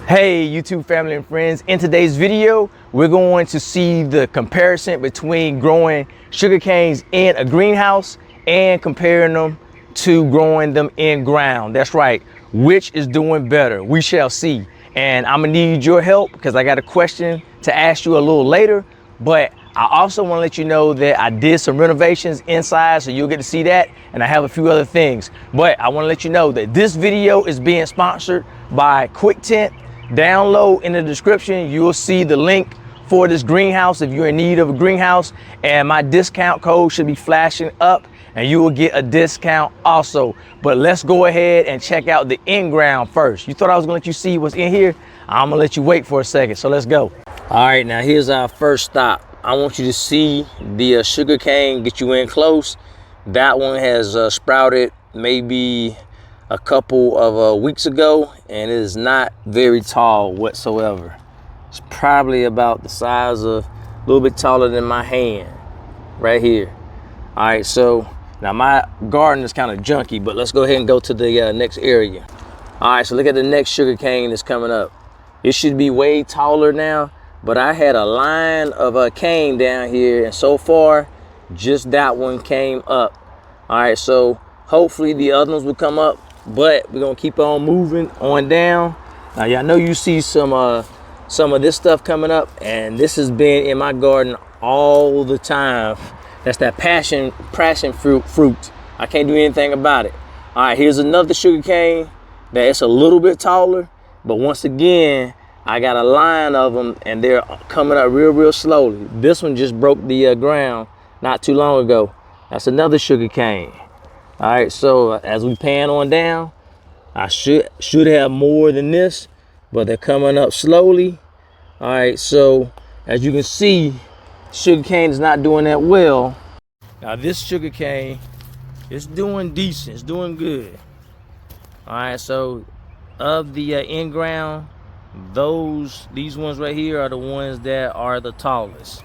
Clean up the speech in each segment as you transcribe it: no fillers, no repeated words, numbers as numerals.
Hey YouTube family and friends, in today's video we're going to see the comparison between growing sugar canes in a greenhouse and comparing them to growing them in ground. That's right, which is doing better? We shall see. And I'm gonna need your help because I got a question to ask you a little later, but I also want to let you know that I did some renovations inside, so you'll get to see that, and I have a few other things. But I want to let you know that this video is being sponsored by Quictent. Down low in the description, you will see the link for this greenhouse if you're in need of a greenhouse, and my discount code should be flashing up and you will get a discount also. But let's go ahead and check out the in-ground first. You thought I was gonna let you see what's in here? I'm gonna let you wait for a second, so let's go. All right, now here's our first stop. I want you to see the sugar cane, get you in close. That one has sprouted maybe a couple of weeks ago, and it is not very tall whatsoever. It's probably about the size of, a little bit taller than my hand right here. All right, so now my garden is kind of junky, but let's go ahead and go to the next area. All right, so look at the next sugar cane that's coming up. It should be way taller now, but I had a line of a cane down here, and so far just that one came up. All right, so hopefully the other ones will come up, but we're gonna keep on moving on down. Now y'all know you see some of this stuff coming up, and this has been in my garden all the time. That's that passion fruit. I can't do anything about it. All right, here's another sugar cane that it's a little bit taller, but once again I got a line of them and they're coming up real slowly. This one just broke the ground not too long ago. That's another sugar cane. All right, so as we pan on down, I should have more than this, but they're coming up slowly. All right, so as you can see, sugar cane is not doing that well. Now this sugar cane is doing decent, it's doing good. All right, so of the in-ground, these ones right here are the ones that are the tallest.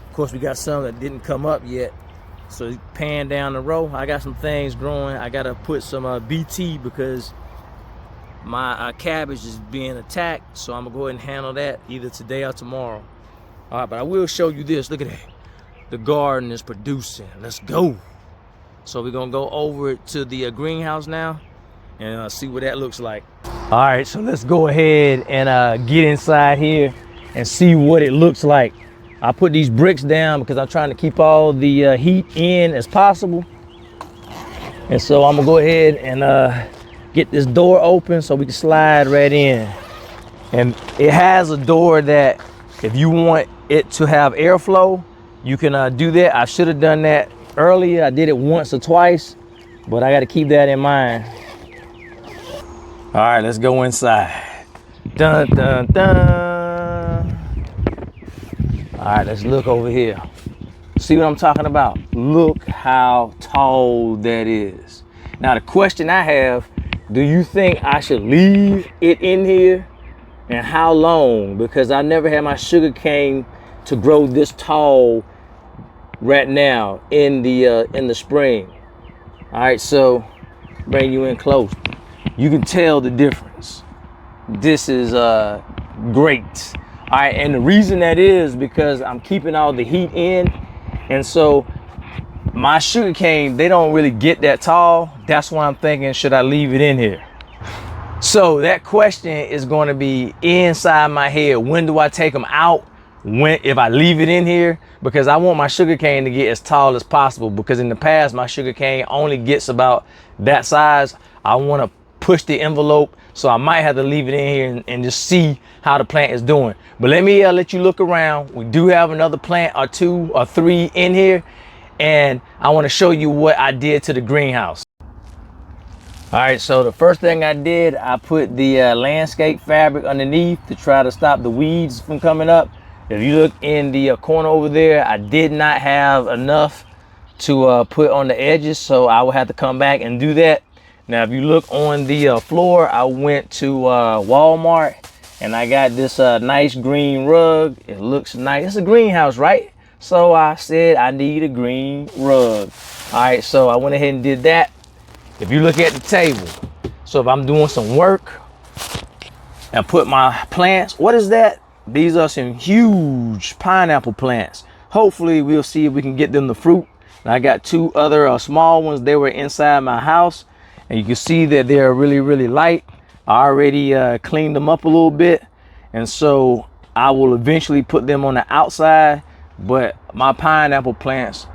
Of course, we got some that didn't come up yet. So pan down the row, I got some things growing. I gotta put some BT because my cabbage is being attacked. So I'm gonna go ahead and handle that either today or tomorrow. All right, but I will show you this. Look at that. The garden is producing. Let's go. So we're gonna go over to the greenhouse now and see what that looks like. All right, so let's go ahead and get inside here and see what it looks like. I put these bricks down because I'm trying to keep all the heat in as possible. And so I'm gonna go ahead and get this door open so we can slide right in. And it has a door that if you want it to have airflow, you can do that. I should have done that earlier. I did it once or twice, but I gotta keep that in mind. All right, let's go inside. Dun, dun, dun. All right, let's look over here. See what I'm talking about? Look how tall that is. Now the question I have, do you think I should leave it in here? And how long? Because I never had my sugar cane to grow this tall right now in the spring. All right, so bring you in close. You can tell the difference. This is great. All right, and the reason that is because I'm keeping all the heat in, and so my sugar cane, they don't really get that tall. That's why I'm thinking, should I leave it in here? So that question is going to be inside my head. When do I take them out? If I leave it in here? Because I want my sugar cane to get as tall as possible, because in the past my sugar cane only gets about that size. I want to push the envelope, so I might have to leave it in here and just see how the plant is doing. But let me let you look around. We do have another plant or two or three in here, and I want to show you what I did to the greenhouse. All right, so the first thing I did, I put the landscape fabric underneath to try to stop the weeds from coming up. If you look in the corner over there, I did not have enough to put on the edges, so I will have to come back and do that. Now, if you look on the floor, I went to Walmart and I got this nice green rug. It looks nice. It's a greenhouse, right? So I said I need a green rug. All right, so I went ahead and did that. If you look at the table, so if I'm doing some work, and put my plants. What is that? These are some huge pineapple plants. Hopefully we'll see if we can get them the fruit. And I got two other small ones. They were inside my house, and you can see that they're really light. I already cleaned them up a little bit, and so I will eventually put them on the outside. But my pineapple plants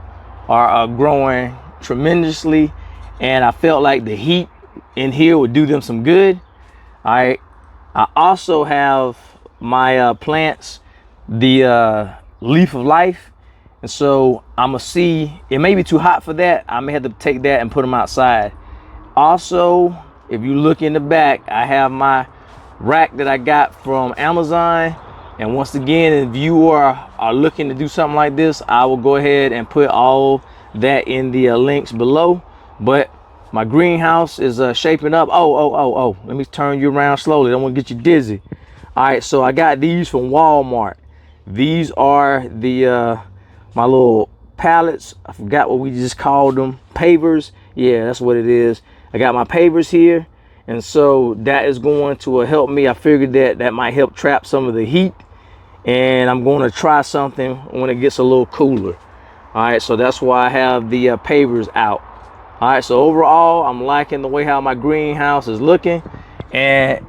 are growing tremendously, and I felt like the heat in here would do them some good. All right, I also have my plants, the leaf of life, and so I'm gonna see, it may be too hot for that. I may have to take that and put them outside. Also, if you look in the back, I have my rack that I got from Amazon. And once again, if you are looking to do something like this, I will go ahead and put all that in the links below. But my greenhouse is shaping up. Oh, let me turn you around slowly. I don't want to get you dizzy. All right, so I got these from Walmart. These are the my little pallets. I forgot what we just called them. Pavers. Yeah, that's what it is. I got my pavers here, and so that is going to help me. I figured that might help trap some of the heat, and I'm going to try something when it gets a little cooler. All right, so that's why I have the pavers out. All right, so overall, I'm liking the way how my greenhouse is looking, and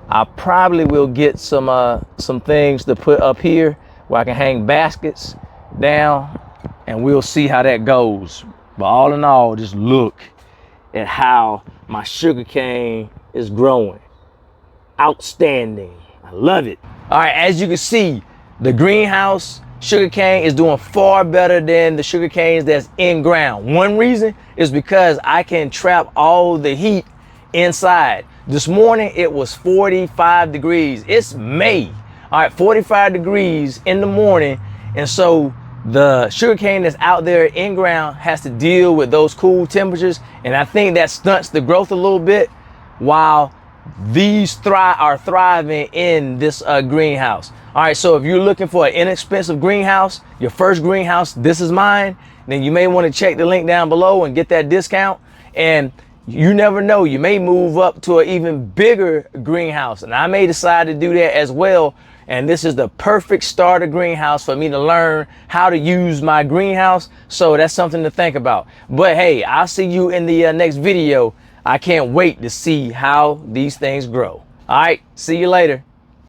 I probably will get some things to put up here where I can hang baskets down, and we'll see how that goes. But all in all, just look at how my sugarcane is growing. Outstanding. I love it. All right, as you can see, the greenhouse sugarcane is doing far better than the sugarcanes that's in ground. One reason is because I can trap all the heat inside. This morning it was 45 degrees. It's May. All right, 45 degrees in the morning, and so the sugarcane that's out there in ground has to deal with those cool temperatures, and I think that stunts the growth a little bit, while these are thriving in this greenhouse. All right, so if you're looking for an inexpensive greenhouse, your first greenhouse, this is mine, then you may want to check the link down below and get that discount. And you never know, you may move up to an even bigger greenhouse, and I may decide to do that as well. And this is the perfect starter greenhouse for me to learn how to use my greenhouse. So that's something to think about. But hey, I'll see you in the next video. I can't wait to see how these things grow. All right, see you later.